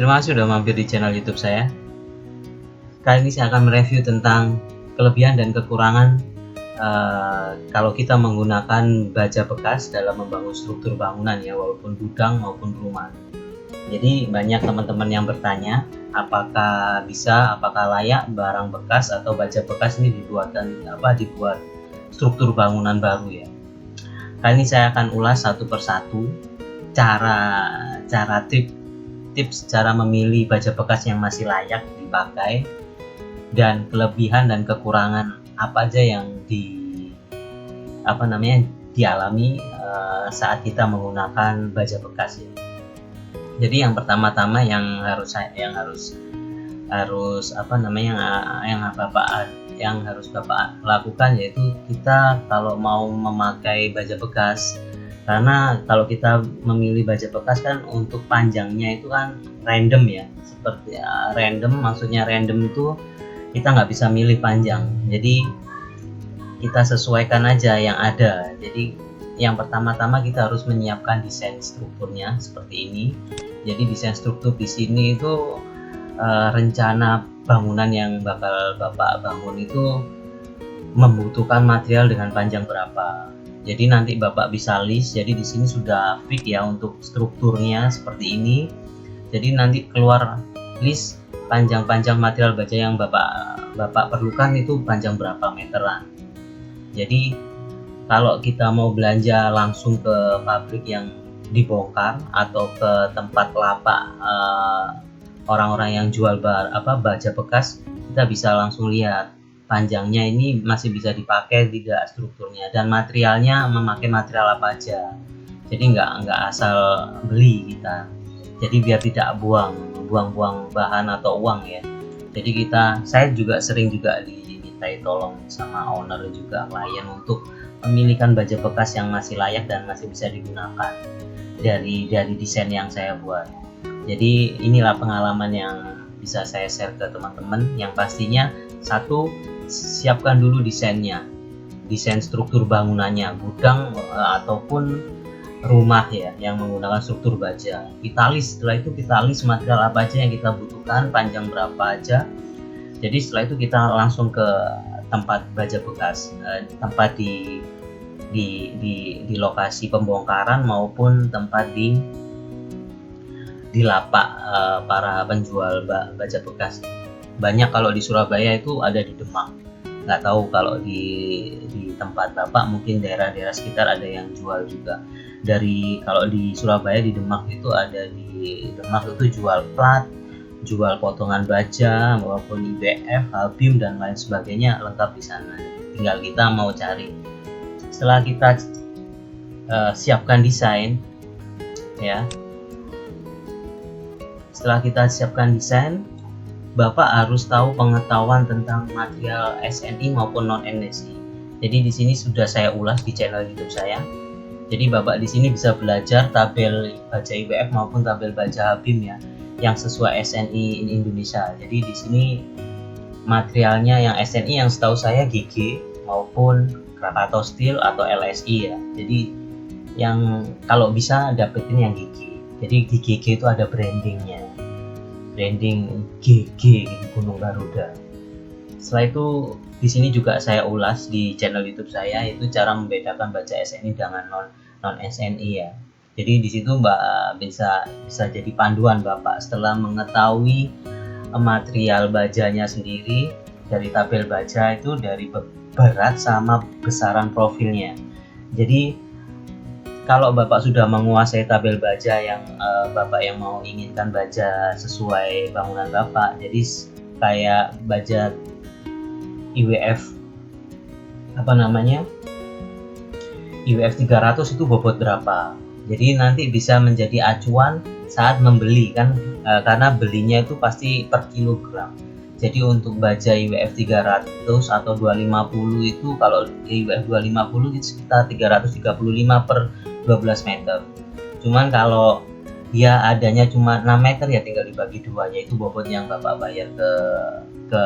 Terima kasih sudah mampir di channel YouTube saya. Kali ini saya akan mereview tentang kelebihan dan kekurangan kalau kita menggunakan baja bekas dalam membangun struktur bangunan ya, walaupun gudang maupun rumah. Jadi banyak teman-teman yang bertanya, apakah layak barang bekas atau baja bekas ini dibuat struktur bangunan baru ya. Kali ini saya akan ulas satu persatu tips cara memilih baja bekas yang masih layak dipakai, dan kelebihan dan kekurangan apa aja yang dialami saat kita menggunakan baja bekas ya. Jadi yang pertama-tama yang harus Bapak lakukan yaitu kita kalau mau memakai baja bekas, karena kalau kita memilih baja bekas kan untuk panjangnya itu kan random ya, seperti maksudnya random itu kita nggak bisa milih panjang, jadi kita sesuaikan aja yang ada. Jadi yang pertama-tama kita harus menyiapkan desain strukturnya seperti ini. Jadi desain struktur di sini itu rencana bangunan yang bakal Bapak bangun itu membutuhkan material dengan panjang berapa. Jadi nanti Bapak bisa list. Jadi di sini sudah fix ya untuk strukturnya seperti ini. Jadi nanti keluar list panjang material baja yang Bapak perlukan itu panjang berapa meteran. Jadi kalau kita mau belanja langsung ke pabrik yang dibongkar atau ke tempat lapak orang-orang yang jual baja bekas, kita bisa langsung lihat panjangnya ini masih bisa dipakai tidak strukturnya, dan materialnya memakai material apa aja. Jadi nggak asal beli kita, jadi biar tidak buang-buang bahan atau uang ya. Jadi saya juga sering dimintai tolong sama owner juga klien untuk memilihkan baja bekas yang masih layak dan masih bisa digunakan dari desain yang saya buat. Jadi inilah pengalaman yang bisa saya share ke teman-teman. Yang pastinya satu, siapkan dulu desainnya, desain struktur bangunannya, gudang ataupun rumah ya yang menggunakan struktur baja. Setelah itu kita list material apa aja yang kita butuhkan, panjang berapa aja. Jadi setelah itu kita langsung ke tempat baja bekas, tempat di lokasi pembongkaran maupun tempat di lapak para penjual baja bekas. Banyak kalau di Surabaya itu ada di Demak. Nggak tahu kalau di tempat Bapak, mungkin daerah-daerah sekitar ada yang jual juga. Kalau di Surabaya, di Demak itu ada, di Demak itu jual plat, jual potongan baja maupun IBF, Habim dan lain sebagainya, lengkap di sana. Tinggal kita mau cari. Setelah kita siapkan desain ya, setelah kita siapkan desain, Bapak harus tahu pengetahuan tentang material SNI maupun non NSI. Jadi di sini sudah saya ulas di channel YouTube saya. Jadi Bapak di sini bisa belajar tabel baja IWF maupun tabel baja Habim ya, yang sesuai SNI Indonesia. Jadi di sini materialnya yang SNI yang setahu saya GG maupun Krakatau Steel atau LSI ya. Jadi yang kalau bisa dapetin yang GG. Jadi di GG itu ada brandingnya, branding GG gitu, Gunung Garuda. Setelah itu di sini juga saya ulas di channel YouTube saya, itu cara membedakan baja SNI dengan non SNI ya. Jadi di situ bisa jadi panduan Bapak setelah mengetahui material bajanya sendiri, dari tabel baja itu, dari berat sama besaran profilnya. Jadi kalau Bapak sudah menguasai tabel baja yang Bapak yang mau inginkan baja sesuai bangunan Bapak, jadi kayak baja IWF IWF 300 itu bobot berapa. Jadi nanti bisa menjadi acuan saat membeli kan, karena belinya itu pasti per kilogram. Jadi untuk baja IWF 300 atau 250 itu, kalau IWF 250 itu sekitar 335 per 12 meter. Cuman kalau dia adanya cuma 6 meter ya tinggal dibagi dua, yaitu bobot yang Bapak bayar ke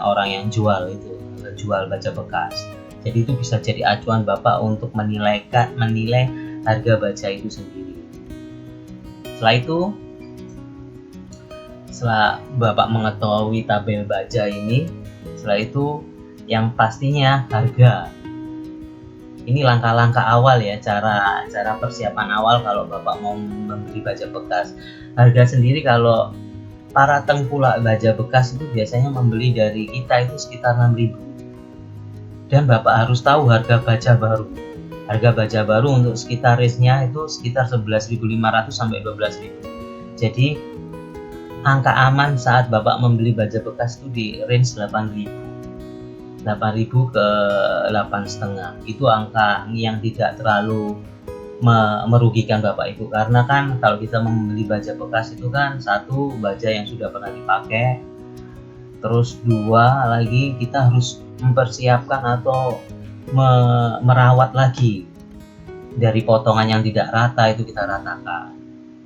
orang yang jual baja bekas. Jadi itu bisa jadi acuan Bapak untuk menilai harga baja itu sendiri. Setelah itu Setelah Bapak mengetahui tabel baja ini, setelah itu yang pastinya harga. Ini langkah-langkah awal ya, cara persiapan awal kalau Bapak mau membeli baja bekas. Harga sendiri kalau para tengkulak baja bekas itu biasanya membeli dari kita itu sekitar 6.000. Dan Bapak harus tahu harga baja baru. Harga baja baru untuk sekitar range-nya itu sekitar 11.500 sampai 12.000. Jadi angka aman saat Bapak membeli baja bekas itu di range 8.000 ke 8,5. Itu angka yang tidak terlalu merugikan Bapak Ibu, karena kan kalau kita membeli baja bekas itu kan satu, baja yang sudah pernah dipakai, terus dua lagi kita harus mempersiapkan atau merawat lagi dari potongan yang tidak rata, itu kita ratakan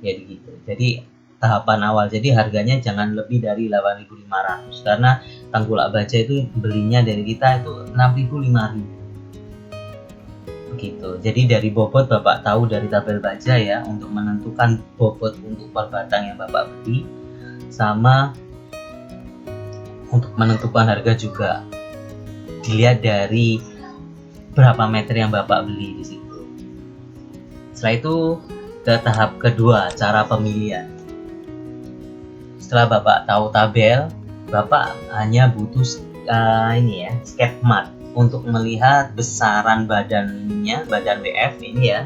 ya gitu. Jadi tahapan awal, jadi harganya jangan lebih dari 8.500 karena tengkulak baja itu belinya dari kita itu 6.000 begitu. Jadi dari bobot Bapak tahu dari tabel baja ya, untuk menentukan bobot untuk per batang yang Bapak beli, sama untuk menentukan harga juga dilihat dari berapa meter yang Bapak beli di situ. Setelah itu ke tahap kedua, cara pemilihan. Setelah Bapak tahu tabel, Bapak hanya butuh sketmat untuk melihat besaran badan ininya, badan WF ini ya.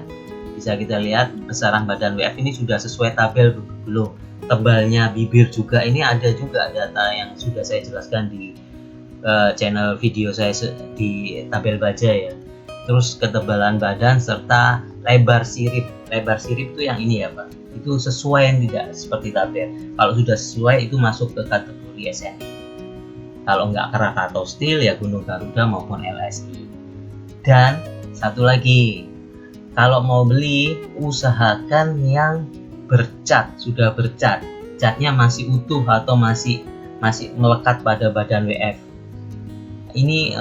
Bisa kita lihat besaran badan WF ini sudah sesuai tabel belum. Tebalnya bibir juga, ini ada juga data yang sudah saya jelaskan di channel video saya di tabel baja ya. Terus ketebalan badan serta lebar sirip. Lebar sirip itu yang ini ya Pak, itu sesuai yang tidak seperti tabel. Kalau sudah sesuai itu masuk ke kategori SNI. Kalau nggak Krakatau Steel ya Gunung Garuda maupun LSI. Dan satu lagi, kalau mau beli usahakan yang bercat, sudah bercat, catnya masih utuh atau masih melekat pada badan WF. Ini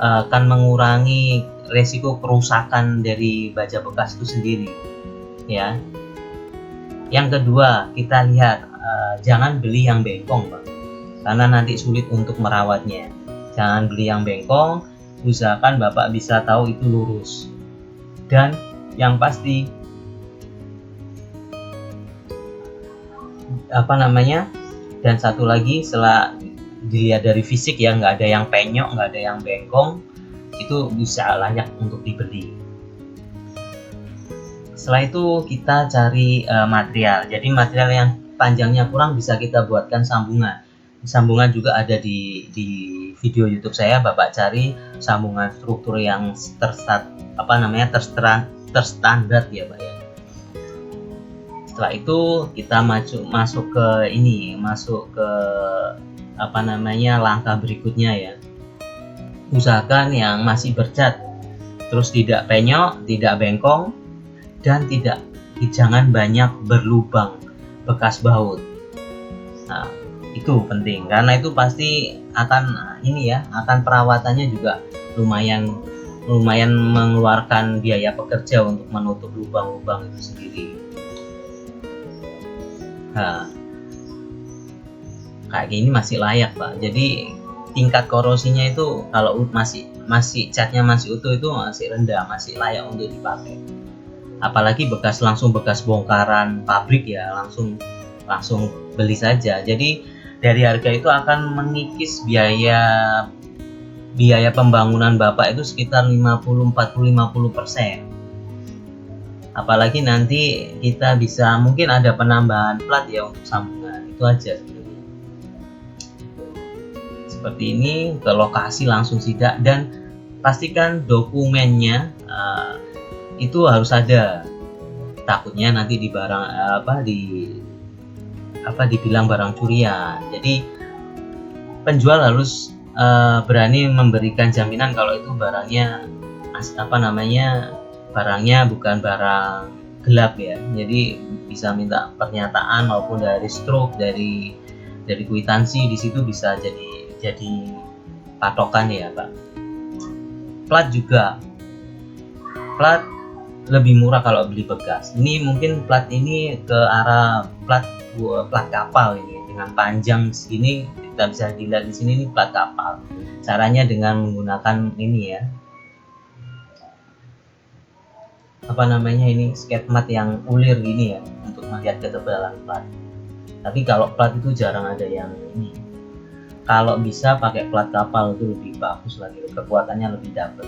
akan mengurangi resiko kerusakan dari baja bekas itu sendiri ya. Yang kedua, kita lihat jangan beli yang bengkong Pak, karena nanti sulit untuk merawatnya. Jangan beli yang bengkong, usahakan Bapak bisa tahu itu lurus. Dan yang pasti dan satu lagi, setelah dilihat dari fisik ya, nggak ada yang penyok, nggak ada yang bengkong, itu bisa layak untuk dibeli. Setelah itu kita cari material. Jadi material yang panjangnya kurang bisa kita buatkan sambungan. Sambungan juga ada di video YouTube saya. Bapak cari sambungan struktur yang terstandar ya Pak ya. Setelah itu kita masuk ke langkah berikutnya ya. Usahakan yang masih bercat, terus tidak penyok, tidak bengkong, dan jangan banyak berlubang bekas baut. Nah, itu penting karena itu pasti akan perawatannya juga lumayan mengeluarkan biaya pekerja untuk menutup lubang-lubang itu sendiri. Nah, kayak gini masih layak Pak. Jadi tingkat korosinya itu kalau masih catnya masih utuh itu masih rendah, masih layak untuk dipakai. Apalagi bekas bongkaran pabrik ya, langsung beli saja. Jadi dari harga itu akan mengikis biaya pembangunan Bapak itu sekitar 50% apalagi nanti kita bisa mungkin ada penambahan plat ya untuk sambungan, itu aja sebenarnya. Seperti ini, ke lokasi langsung sidak dan pastikan dokumennya itu harus ada. Takutnya nanti dibilang barang curian. Jadi penjual harus berani memberikan jaminan kalau itu barangnya barangnya bukan barang gelap ya. Jadi bisa minta pernyataan maupun dari struk, dari kwitansi, di situ bisa jadi patokan ya Pak. Plat lebih murah kalau beli bekas. Ini mungkin plat ini ke arah plat kapal ini, dengan panjang segini kita bisa dilihat di sini, ini plat kapal. Caranya dengan menggunakan ini ya, apa namanya, ini sketmat yang ulir gini ya, untuk melihat ketebalan plat. Tapi kalau plat itu jarang ada yang ini. Kalau bisa pakai plat kapal itu lebih bagus lagi, kekuatannya lebih dapat.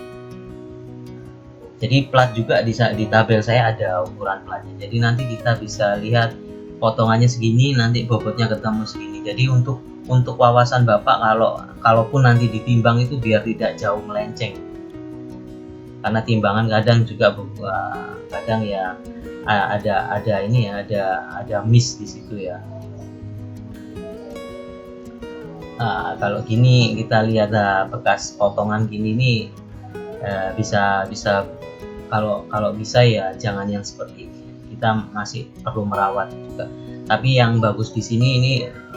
Jadi plat juga di tabel saya ada ukuran platnya. Jadi nanti kita bisa lihat potongannya segini, nanti bobotnya ketemu segini. Jadi untuk wawasan Bapak, kalaupun nanti ditimbang itu biar tidak jauh melenceng. Karena timbangan kadang juga kadang ya ada ini ya, ada miss di situ ya. Nah, kalau gini kita lihat bekas potongan gini nih, bisa kalau bisa ya jangan yang seperti ini. Kita masih perlu merawat juga. Tapi yang bagus di sini ini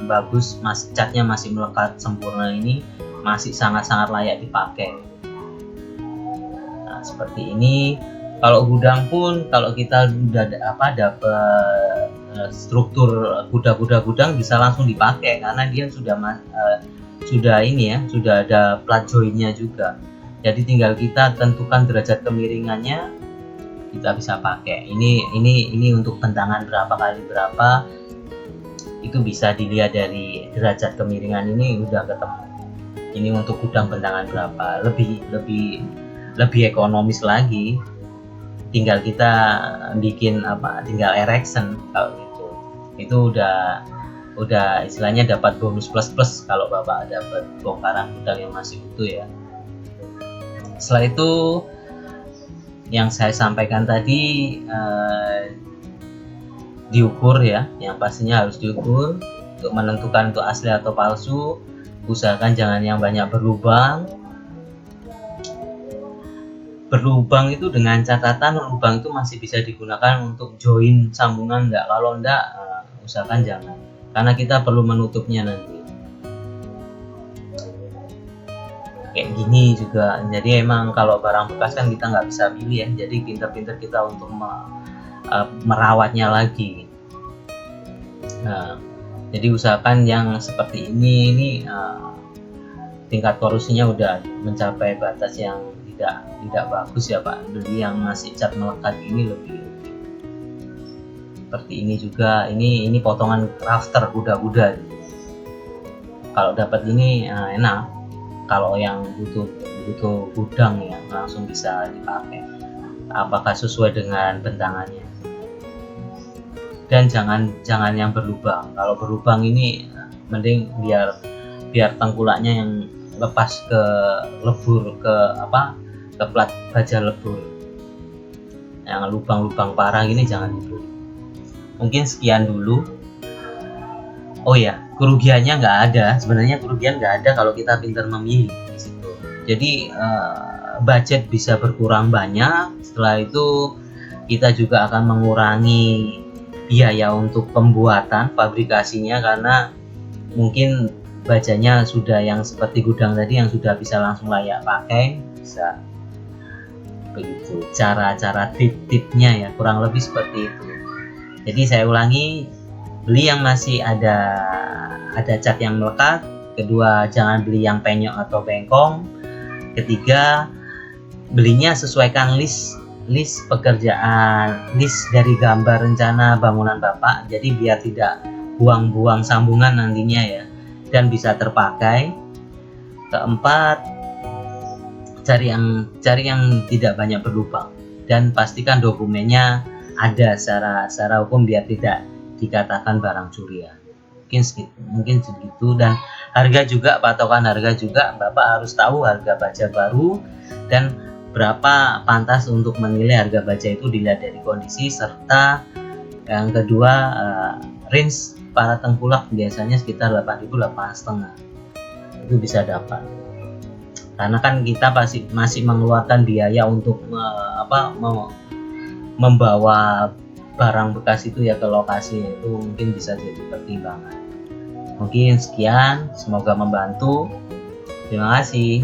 bagus, catnya masih melekat sempurna, ini masih sangat-sangat layak dipakai. Nah, seperti ini. Kalau gudang pun, kalau kita udah dapat struktur kuda-kuda gudang, bisa langsung dipakai karena dia sudah ini ya, sudah ada plat joinnya juga. Jadi tinggal kita tentukan derajat kemiringannya, kita bisa pakai. Ini untuk bentangan berapa kali berapa, itu bisa dilihat dari derajat kemiringan ini udah ketemu. Ini untuk gudang bentangan berapa, lebih ekonomis lagi. Tinggal kita bikin tinggal erection kalau gitu. Itu udah istilahnya dapat bonus plus kalau Bapak dapat bongkaran gudang yang masih utuh ya. Setelah itu yang saya sampaikan tadi, diukur ya, yang pastinya harus diukur untuk menentukan untuk asli atau palsu. Usahakan jangan yang banyak berlubang itu dengan catatan lubang itu masih bisa digunakan untuk join sambungan enggak. Kalau enggak, usahakan jangan, karena kita perlu menutupnya nanti. Kayak gini juga. Jadi emang kalau barang bekas kan kita nggak bisa pilih ya, jadi pinter-pinter kita untuk merawatnya lagi. Nah, jadi usahakan yang seperti ini tingkat korosinya udah mencapai batas yang tidak bagus ya Pak. Beli yang masih cat melekat ini lebih seperti ini juga. Ini potongan rafter kuda-kuda. Kalau dapat ini enak. Kalau yang butuh gudang ya langsung bisa dipakai. Apakah sesuai dengan bentangannya? Dan jangan yang berlubang. Kalau berlubang ini mending biar tengkulaknya yang lepas ke lebur, ke plat baja lebur. Yang lubang-lubang parah gini jangan dibeli. Mungkin sekian dulu. Oh ya, kerugiannya nggak ada. Sebenarnya kerugian nggak ada kalau kita pintar memilih di situ. Jadi budget bisa berkurang banyak. Setelah itu kita juga akan mengurangi biaya untuk pembuatan fabrikasinya, karena mungkin bajanya sudah yang seperti gudang tadi yang sudah bisa langsung layak pakai, bisa begitu. Cara tip-tipnya ya kurang lebih seperti itu. Jadi saya ulangi, beli yang masih ada cat yang melekat. Kedua, jangan beli yang penyok atau bengkong. Ketiga, belinya sesuaikan list pekerjaan, list dari gambar rencana bangunan Bapak. Jadi biar tidak buang-buang sambungan nantinya ya, dan bisa terpakai. Keempat, cari yang tidak banyak berlubang, dan pastikan dokumennya ada secara hukum biar tidak dikatakan barang curian. Mungkin segitu. Dan harga juga, patokan harga juga, Bapak harus tahu harga baja baru dan berapa pantas untuk menilai harga baja itu dilihat dari kondisi, serta yang kedua range para tengkulak biasanya sekitar 8.000, 8.500 itu bisa dapat. Karena kan kita masih mengeluarkan biaya untuk membawa barang bekas itu ya ke lokasi, itu mungkin bisa jadi pertimbangan. Mungkin sekian, semoga membantu. Terima kasih.